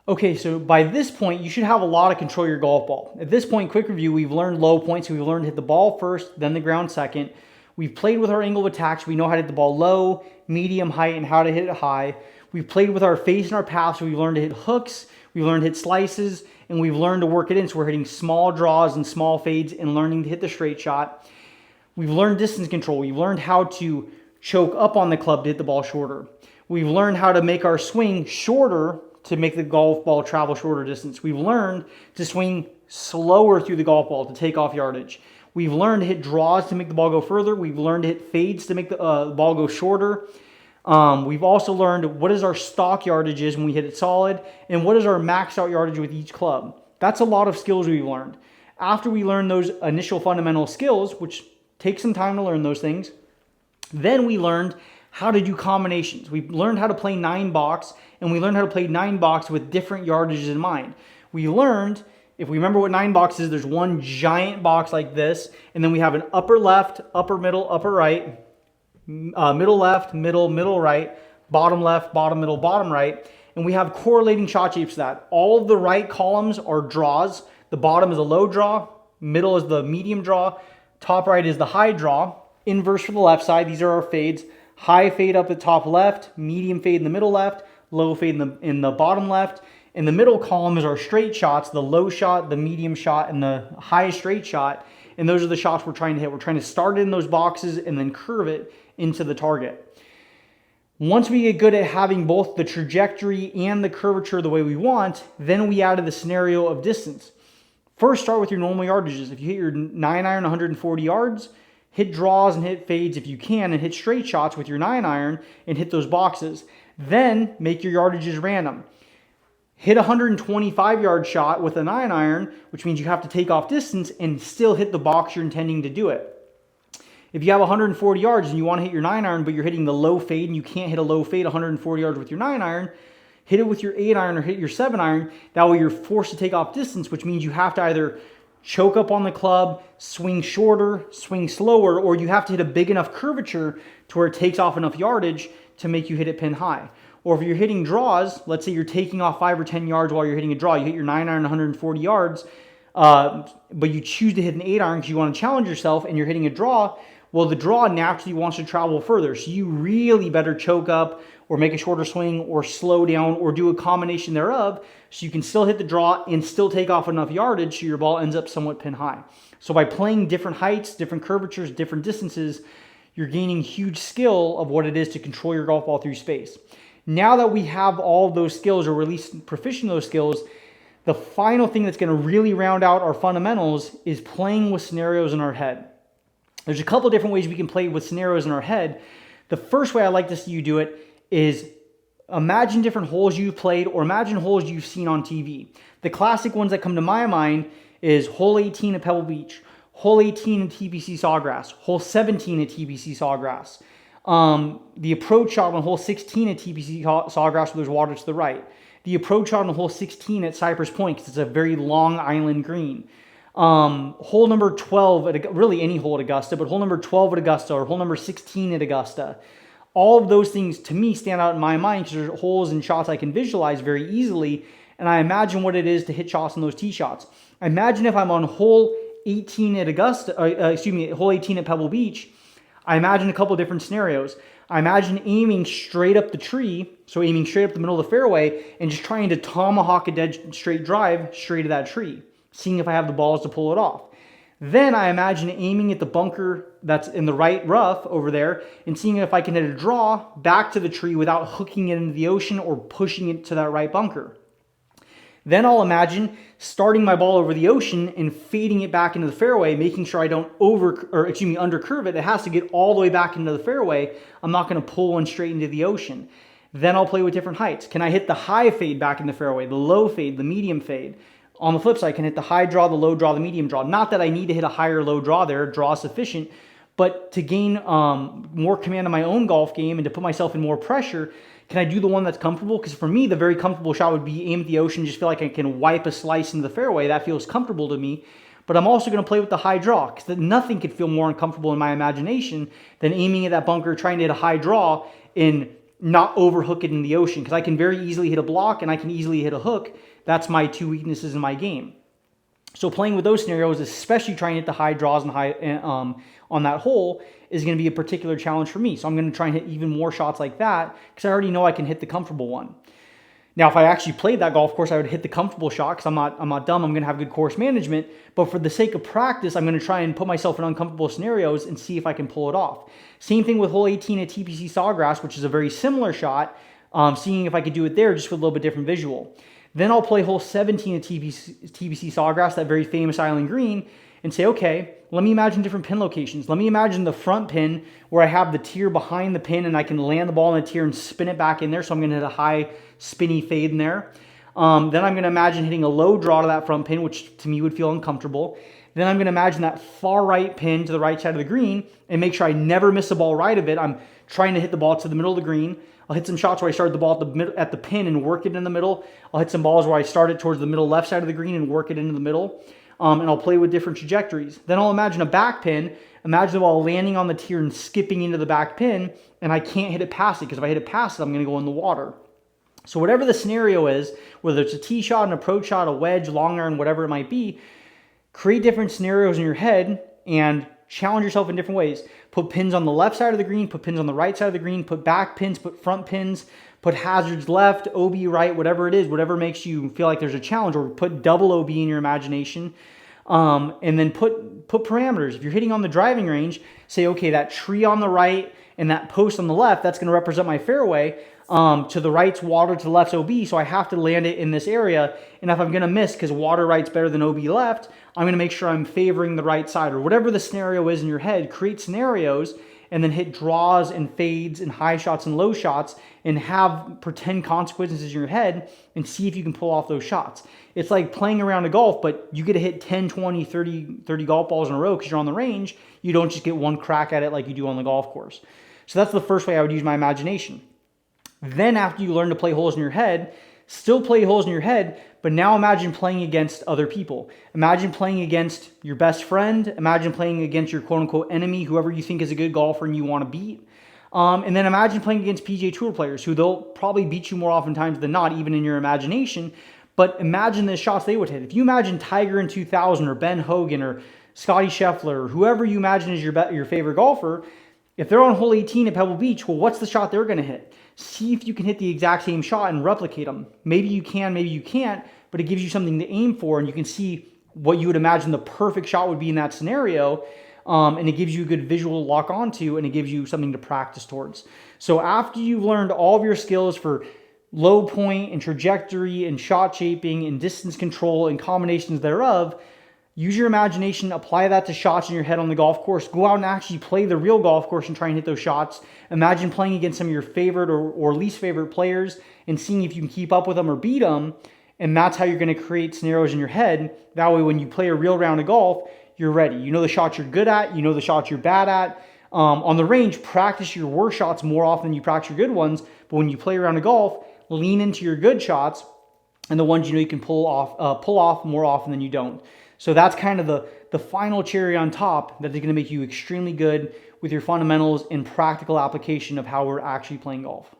Okay, so by this point, you should have a lot of control of your golf ball. At this point, quick review, we've learned low points. We've learned to hit the ball first, then the ground second. We've played with our angle of attack, so we know how to hit the ball low, medium, height, and how to hit it high. We've played with our face and our path, so we've learned to hit hooks, we've learned to hit slices, and we've learned to work it in, so we're hitting small draws and small fades and learning to hit the straight shot. We've learned distance control. We've learned how to choke up on the club to hit the ball shorter. We've learned how to make our swing shorter to make the golf ball travel shorter distance. We've learned to swing slower through the golf ball to take off yardage. We've learned to hit draws to make the ball go further. We've learned to hit fades to make the ball go shorter. We've also learned what is our stock yardage is when we hit it solid, and what is our max out yardage with each club. That's a lot of skills we've learned. After we learn those initial fundamental skills, which take some time to learn those things, then we learned how to do combinations. We learned how to play 9-box, and we learned how to play 9-box with different yardages in mind. We learned, if we remember what 9-box is, there's one giant box like this, and then we have an upper left, upper middle, upper right, middle left, middle right, bottom left, bottom middle, bottom right, and we have correlating shot shapes to that. All of the right columns are draws. The bottom is a low draw, middle is the medium draw, top right is the high draw, inverse for the left side. These are our fades. High fade up at top left, medium fade in the middle left, low fade in the bottom left. In the middle column is our straight shots, the low shot, the medium shot, and the high straight shot. And those are the shots we're trying to hit. We're trying to start in those boxes and then curve it into the target. Once we get good at having both the trajectory and the curvature the way we want, then we add the scenario of distance. First, start with your normal yardages. If you hit your 9-iron 140 yards, hit draws and hit fades if you can, and hit straight shots with your 9-iron and hit those boxes. Then make your yardages random. Hit a 125-yard shot with a 9-iron, which means you have to take off distance and still hit the box you're intending to do it. If you have 140 yards and you want to hit your 9-iron, but you're hitting the low fade and you can't hit a low fade 140 yards with your 9-iron, hit it with your 8-iron or hit your 7-iron. That way you're forced to take off distance, which means you have to either choke up on the club, swing shorter, swing slower, or you have to hit a big enough curvature to where it takes off enough yardage to make you hit it pin high. Or if you're hitting draws, let's say you're taking off 5 or 10 yards while you're hitting a draw. You hit your 9-iron 140 yards, but you choose to hit an 8-iron because you want to challenge yourself and you're hitting a draw. Well, the draw naturally wants to travel further. So you really better choke up or make a shorter swing or slow down or do a combination thereof so you can still hit the draw and still take off enough yardage so your ball ends up somewhat pin high. So by playing different heights, different curvatures, different distances, you're gaining huge skill of what it is to control your golf ball through space. Now that we have all of those skills, or at least proficient in those skills, the final thing that's going to really round out our fundamentals is playing with scenarios in our head. There's a couple different ways we can play with scenarios in our head. The first way I like to see you do it is imagine different holes you've played or imagine holes you've seen on TV. The classic ones that come to my mind is hole 18 at Pebble Beach, hole 18 at TPC Sawgrass, hole 17 at TPC Sawgrass. The approach shot on hole 16 at TPC Sawgrass where there's water to the right. The approach shot on hole 16 at Cypress Point because it's a very long island green. Hole number 12 at really any hole at Augusta, but hole number 12 at Augusta or hole number 16 at Augusta. All of those things to me stand out in my mind because there's holes and shots I can visualize very easily, and I imagine what it is to hit shots on those tee shots. Imagine if I'm on hole 18 at hole 18 at Pebble Beach. I imagine a couple of different scenarios. I imagine aiming straight up the tree, so aiming straight up the middle of the fairway and just trying to tomahawk a dead straight drive straight to that tree, seeing if I have the balls to pull it off. Then I imagine aiming at the bunker that's in the right rough over there and seeing if I can hit a draw back to the tree without hooking it into the ocean or pushing it to that right bunker. Then I'll imagine starting my ball over the ocean and fading it back into the fairway, making sure I don't undercurve it. It has to get all the way back into the fairway. I'm not going to pull one straight into the ocean. Then I'll play with different heights. Can I hit the high fade back in the fairway, the low fade, the medium fade? On the flip side, I can hit the high draw, the low draw, the medium draw. Not that I need to hit a higher low draw there, draw is sufficient, but to gain more command of my own golf game and to put myself in more pressure, can I do the one that's comfortable? Because for me, the very comfortable shot would be aim at the ocean, just feel like I can wipe a slice into the fairway. That feels comfortable to me. But I'm also going to play with the high draw because nothing could feel more uncomfortable in my imagination than aiming at that bunker, trying to hit a high draw and not overhook it in the ocean, because I can very easily hit a block and I can easily hit a hook. That's my two weaknesses in my game. So playing with those scenarios, especially trying to hit the high draws and high on that hole, is going to be a particular challenge for me. So I'm going to try and hit even more shots like that, because I already know I can hit the comfortable one. Now, if I actually played that golf course, I would hit the comfortable shot, because I'm not dumb. I'm going to have good course management. But for the sake of practice, I'm going to try and put myself in uncomfortable scenarios and see if I can pull it off. Same thing with hole 18 at TPC Sawgrass, which is a very similar shot, seeing if I could do it there just with a little bit different visual. Then I'll play hole 17 at TPC Sawgrass, that very famous island green, and say, okay, let me imagine different pin locations. Let me imagine the front pin where I have the tier behind the pin and I can land the ball in the tier and spin it back in there. So I'm going to hit a high spinny fade in there. Then I'm going to imagine hitting a low draw to that front pin, which to me would feel uncomfortable. Then I'm going to imagine that far right pin to the right side of the green and make sure I never miss the ball right of it. I'm trying to hit the ball to the middle of the green. I'll hit some shots where I start the ball at the pin and work it in the middle. I'll hit some balls where I start it towards the middle left side of the green and work it into the middle. And I'll play with different trajectories. Then I'll imagine a back pin. Imagine the ball landing on the tier and skipping into the back pin, and I can't hit it past it, because if I hit it past it, I'm going to go in the water. So whatever the scenario is, whether it's a tee shot, an approach shot, a wedge, long iron, whatever it might be, create different scenarios in your head and challenge yourself in different ways. Put pins on the left side of the green, put pins on the right side of the green, put back pins, put front pins, put hazards left, OB right, whatever it is, whatever makes you feel like there's a challenge, or put double OB in your imagination. And then put parameters. If you're hitting on the driving range, say, okay, that tree on the right and that post on the left, that's going to represent my fairway. To the right's water, to the left's OB, so I have to land it in this area. And if I'm going to miss, because water right's better than OB left, I'm going to make sure I'm favoring the right side, or whatever the scenario is in your head. Create scenarios and then hit draws and fades and high shots and low shots and have pretend consequences in your head and see if you can pull off those shots. It's like playing around a golf, but you get to hit 10, 20, 30 golf balls in a row because you're on the range. You don't just get one crack at it like you do on the golf course. So that's the first way I would use my imagination. Then after you learn to play holes in your head, still play holes in your head, but now imagine playing against other people. Imagine playing against your best friend. Imagine playing against your quote-unquote enemy, whoever you think is a good golfer and you want to beat. And then imagine playing against PGA Tour players who they'll probably beat you more oftentimes than not, even in your imagination. But imagine the shots they would hit. If you imagine Tiger in 2000 or Ben Hogan or Scotty Scheffler or whoever you imagine is your favorite golfer, if they're on hole 18 at Pebble Beach, well, what's the shot they're going to hit? See if you can hit the exact same shot and replicate them. Maybe you can, maybe you can't, but it gives you something to aim for, and you can see what you would imagine the perfect shot would be in that scenario, and it gives you a good visual to lock onto, and it gives you something to practice towards. So after you've learned all of your skills for low point and trajectory and shot shaping and distance control and combinations thereof, use your imagination, apply that to shots in your head on the golf course. Go out and actually play the real golf course and try and hit those shots. Imagine playing against some of your favorite or least favorite players and seeing if you can keep up with them or beat them. And that's how you're going to create scenarios in your head. That way, when you play a real round of golf, you're ready. You know the shots you're good at. You know the shots you're bad at. On the range, practice your worst shots more often than you practice your good ones. But when you play around a golf, lean into your good shots and the ones you know you can pull off more often than you don't. So that's kind of the final cherry on top that is going to make you extremely good with your fundamentals and practical application of how we're actually playing golf.